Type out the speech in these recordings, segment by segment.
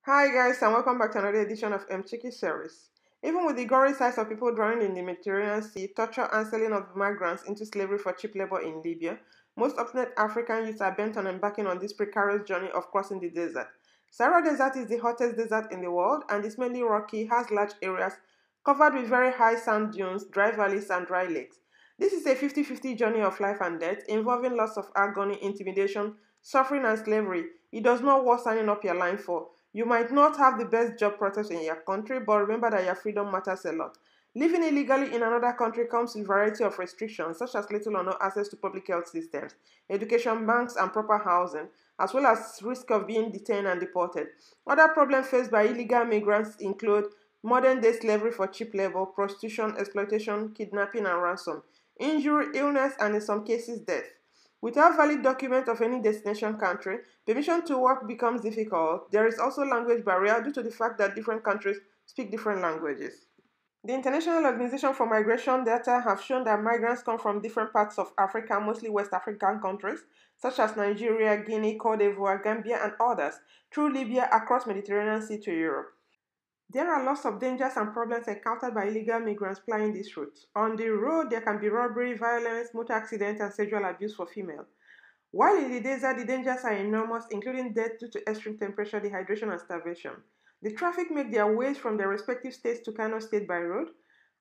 Hi guys and welcome back to another edition of Mchiki series. Even with the gory sights of people drowning in the Mediterranean Sea, torture and selling of migrants into slavery for cheap labor in Libya, most obstinate African youths are bent on embarking on this precarious journey of crossing the desert. Sahara Desert is the hottest desert in the world and is mainly rocky, has large areas covered with very high sand dunes, dry valleys and dry lakes. This is a 50-50 journey of life and death involving lots of agony, intimidation, suffering and slavery. It does not worth signing up your line for. You might not have the best job prospects in your country, but remember that your freedom matters a lot. Living illegally in another country comes with a variety of restrictions, such as little or no access to public health systems, education, banks, and proper housing, as well as risk of being detained and deported. Other problems faced by illegal migrants include modern-day slavery for cheap labor, prostitution, exploitation, kidnapping, and ransom, injury, illness, and in some cases, death. Without valid document of any destination country, permission to work becomes difficult. There is also language barrier due to the fact that different countries speak different languages. The International Organization for Migration data have shown that migrants come from different parts of Africa, mostly West African countries, such as Nigeria, Guinea, Cote d'Ivoire, Gambia, and others, through Libya across Mediterranean Sea to Europe. There are lots of dangers and problems encountered by illegal migrants plying this route. On the road, there can be robbery, violence, motor accidents, and sexual abuse for females. While in the desert, the dangers are enormous, including death due to extreme temperature, dehydration, and starvation. The traffic make their ways from their respective states to Kano State by road.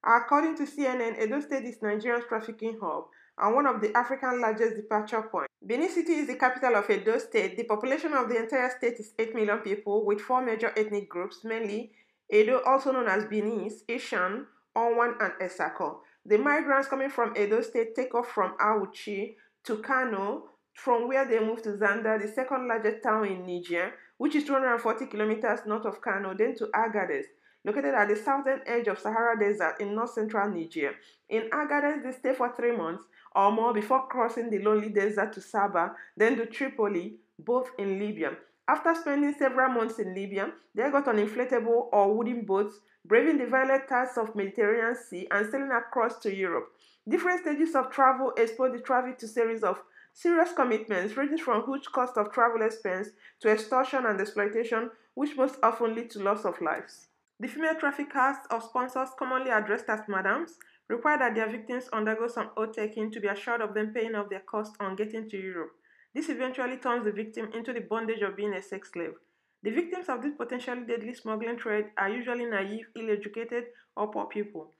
According to CNN, Edo State is Nigeria's trafficking hub and one of the African largest departure points. Benin City is the capital of Edo State. The population of the entire state is 8 million people, with four major ethnic groups, mainly Edo, also known as Benis, Ishan, Onwan, and Esako. The migrants coming from Edo State take off from Auchi to Kano, from where they move to Zanda, the second largest town in Niger, which is 240 kilometers north of Kano, then to Agadez, located at the southern edge of Sahara Desert in north-central Niger. In Agadez, they stay for 3 months or more before crossing the lonely desert to Saba, then to Tripoli, both in Libya. After spending several months in Libya, they got on inflatable or wooden boats, braving the violent tides of Mediterranean Sea and sailing across to Europe. Different stages of travel expose the traveler to series of serious commitments ranging from huge cost of travel expense to extortion and exploitation, which most often lead to loss of lives. The female traffickers or sponsors, commonly addressed as madams, require that their victims undergo some oath-taking to be assured of them paying off their costs on getting to Europe. This eventually turns the victim into the bondage of being a sex slave. The victims of this potentially deadly smuggling trade are usually naive, ill-educated, or poor people.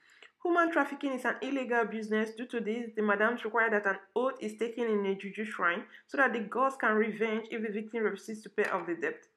Human trafficking is an illegal business. Due to this, the madams require that an oath is taken in a juju shrine so that the gods can revenge if the victim refuses to pay off the debt.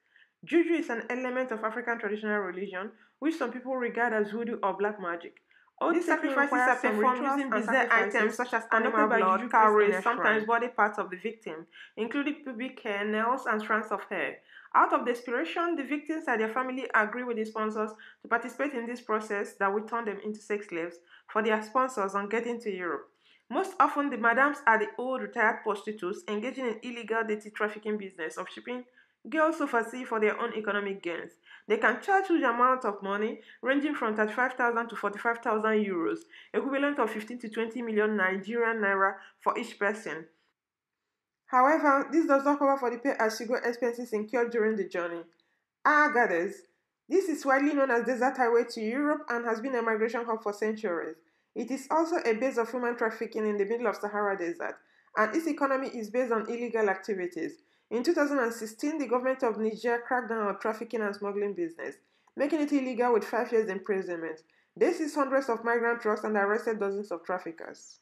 Juju is an element of African traditional religion, which some people regard as voodoo or black magic. All these sacrifices are performed using bizarre items such as animal blood, cowries, sometimes body parts of the victim, including pubic hair, nails, and strands of hair. Out of desperation, the victims and their family agree with the sponsors to participate in this process that will turn them into sex slaves for their sponsors on getting to Europe. Most often, the madams are the old retired prostitutes engaging in illegal dirty trafficking business of shipping girls overseas for their own economic gains. They can charge huge amounts of money, ranging from 35,000 to 45,000 euros, equivalent of 15 to 20 million Nigerian naira for each person. However, this does not cover for the pay-as-you-go expenses incurred during the journey. Agadez. This is widely known as Desert Highway to Europe and has been a migration hub for centuries. It is also a base of human trafficking in the middle of Sahara Desert, and its economy is based on illegal activities. In 2016, the government of Niger cracked down on trafficking and smuggling business, making it illegal with 5 years imprisonment. They seized hundreds of migrant trucks and arrested dozens of traffickers.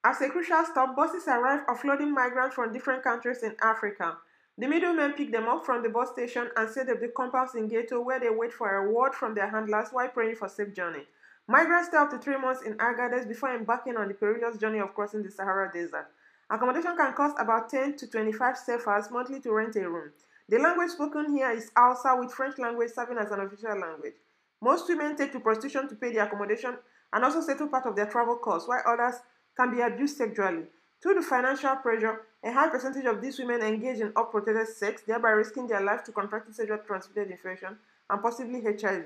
As a crucial stop, buses arrive offloading migrants from different countries in Africa. The middlemen pick them up from the bus station and set up the compounds in ghetto where they wait for a word from their handlers while praying for safe journey. Migrants stay up to 3 months in Agadez before embarking on the perilous journey of crossing the Sahara Desert. Accommodation can cost about 10 to 25 CFAs monthly to rent a room. The language spoken here is Hausa, with French language serving as an official language. Most women take to prostitution to pay the accommodation and also settle part of their travel costs, while others can be abused sexually. Due to financial pressure, a high percentage of these women engage in unprotected sex, thereby risking their life to contracting sexually transmitted infection and possibly HIV.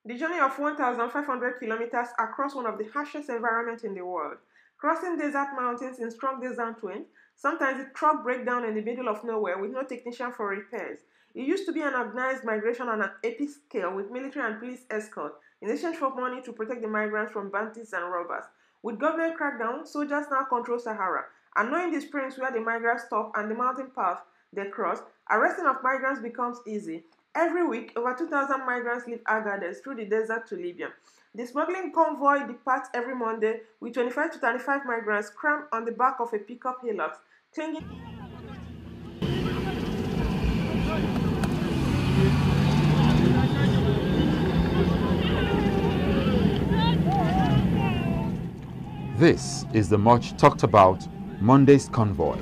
The journey of 1,500 kilometers across one of the harshest environments in the world. Crossing desert mountains in strong desert winds, sometimes the truck breaks down in the middle of nowhere with no technician for repairs. It used to be an organized migration on an epic scale with military and police escort in exchange for money to protect the migrants from bandits and robbers. With government crackdown, soldiers now control Sahara, and knowing the springs where the migrants stop and the mountain path they cross, arresting of migrants becomes easy. Every week, over 2,000 migrants leave Agadez through the desert to Libya. The smuggling convoy departs every Monday with 25 to 35 migrants crammed on the back of a pickup Hilux, clinging. This is the much talked about Monday's convoy.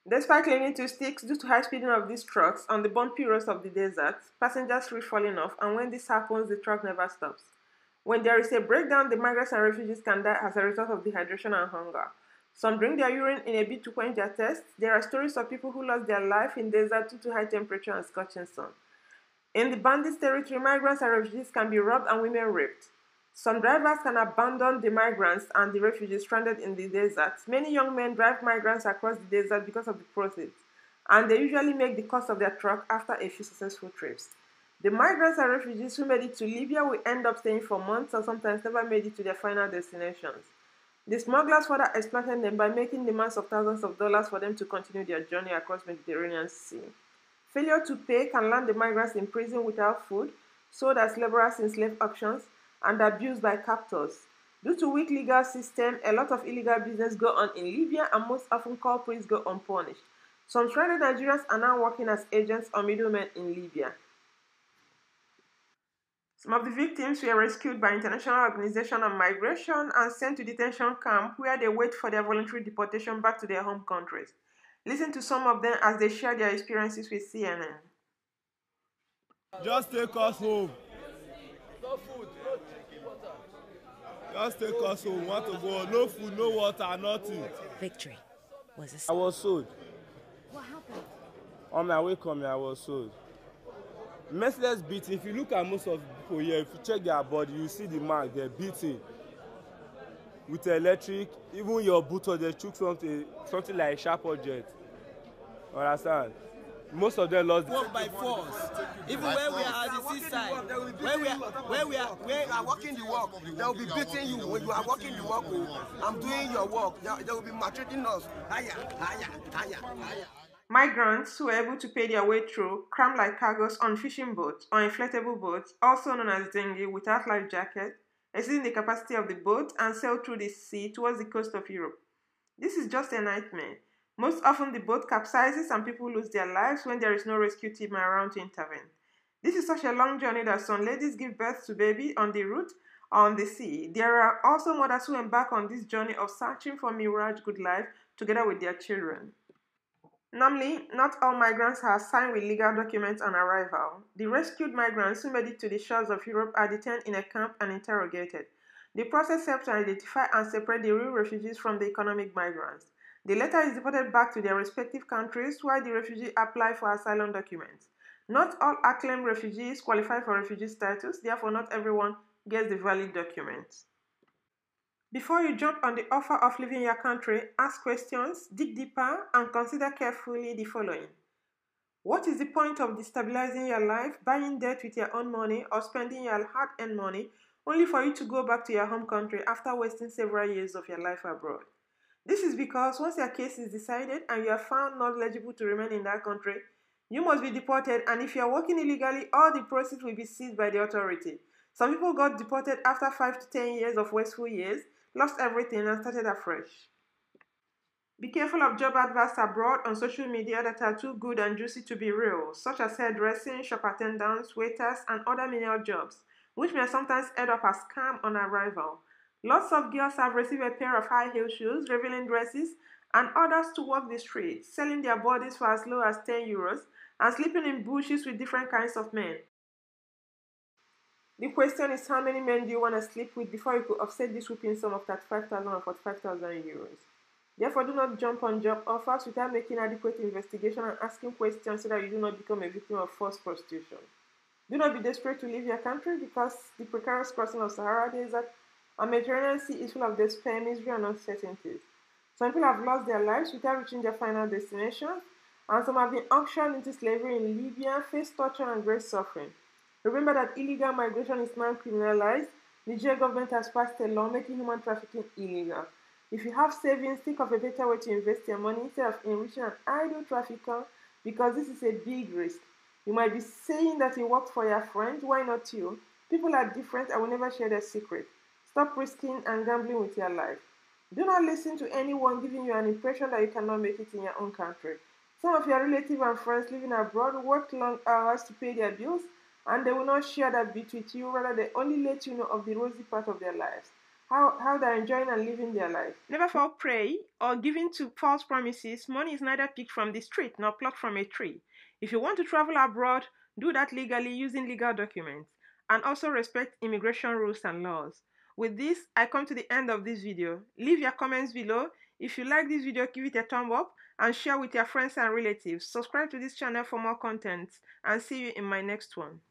Despite clinging to sticks due to high speeding of these trucks on the bumpy roads of the desert, passengers risk falling off, and when this happens, the truck never stops. When there is a breakdown, the migrants and refugees can die as a result of dehydration and hunger. Some drink their urine in a bid to quench their thirst. There are stories of people who lost their life in desert due to high temperature and scorching sun. In the bandits' territory, migrants and refugees can be robbed and women raped. Some drivers can abandon the migrants and the refugees stranded in the desert. Many young men drive migrants across the desert because of the proceeds, and they usually make the cost of their truck after a few successful trips. The migrants and refugees who made it to Libya will end up staying for months or sometimes never made it to their final destinations. The smugglers further exploited them by making demands of thousands of dollars for them to continue their journey across the Mediterranean Sea. Failure to pay can land the migrants in prison without food, sold as laborers in slave auctions, and abused by captors. Due to weak legal system, a lot of illegal business go on in Libya, and most often culprits go unpunished. Some stranded Nigerians are now working as agents or middlemen in Libya. Some of the victims were rescued by International Organization on Migration and sent to detention camp where they wait for their voluntary deportation back to their home countries. Listen to some of them as they share their experiences with CNN. Just take us home. No food, no drinking water. Just take us home. Want to go? No food, no water, nothing. Victory was a... I was sold. What happened? On my way coming, I was sold. Merciless beating. If you look at most of the people here, if you check their body, you see the mark. They're beating with electric. Even your boot, or they took something like a sharp object. Understand? Most of them lost. Work by force. Even when we are at the seaside, when we are working the work, they will be beating you. When you are working the work, I'm doing your work. They will be maltreating us. Higher, higher, higher, higher. Migrants who were able to pay their way through crammed like cargoes on fishing boats or inflatable boats, also known as dinghy, without life jackets, exceeding the capacity of the boat, and sailed through the sea towards the coast of Europe. This is just a nightmare. Most often the boat capsizes and people lose their lives when there is no rescue team around to intervene. This is such a long journey that some ladies give birth to baby on the route or on the sea. There are also mothers who embark on this journey of searching for mirage good life together with their children. Normally, not all migrants are signed with legal documents on arrival. The rescued migrants who made it to the shores of Europe are detained in a camp and interrogated. The process helps to identify and separate the real refugees from the economic migrants. The latter is deported back to their respective countries while the refugee apply for asylum documents. Not all acclaimed refugees qualify for refugee status, therefore not everyone gets the valid documents. Before you jump on the offer of leaving your country, ask questions, dig deeper, and consider carefully the following. What is the point of destabilizing your life, buying debt with your own money, or spending your hard-earned money only for you to go back to your home country after wasting several years of your life abroad? This is because once your case is decided and you are found not eligible to remain in that country, you must be deported, and if you are working illegally, all the proceeds will be seized by the authority. Some people got deported after 5 to 10 years of wasteful years, lost everything, and started afresh. Be careful of job adverts abroad on social media that are too good and juicy to be real, such as hairdressing, shop attendants, waiters, and other menial jobs, which may sometimes end up as scam on arrival. Lots of girls have received a pair of high heel shoes, revealing dresses, and others to walk the streets, selling their bodies for as low as 10 euros and sleeping in bushes with different kinds of men. The question is, how many men do you want to sleep with before you could offset this whooping sum of 35,000 or 45,000 euros? Therefore, do not jump on job offers without making adequate investigation and asking questions so that you do not become a victim of forced prostitution. Do not be desperate to leave your country because the precarious crossing of Sahara Desert and Mediterranean Sea is full of despair, misery, and uncertainties. Some people have lost their lives without reaching their final destination, and some have been auctioned into slavery in Libya, face torture and great suffering. Remember that illegal migration is now criminalized. The Niger government has passed a law making human trafficking illegal. If you have savings, think of a better way to invest your money instead of enriching an idle trafficker, because this is a big risk. You might be saying that you worked for your friend. Why not you? People are different and will never share their secret. Stop risking and gambling with your life. Do not listen to anyone giving you an impression that you cannot make it in your own country. Some of your relatives and friends living abroad work long hours to pay their bills, and they will not share that bit with you. Rather, they only let you know of the rosy part of their lives, how they're enjoying and living their life. Never fall prey or given to false promises. Money is neither picked from the street nor plucked from a tree. If you want to travel abroad, do that legally using legal documents, and also respect immigration rules and laws. With this, I come to the end of this video. Leave your comments below. If you like this video, give it a thumb up and share with your friends and relatives. Subscribe to this channel for more content, and see you in my next one.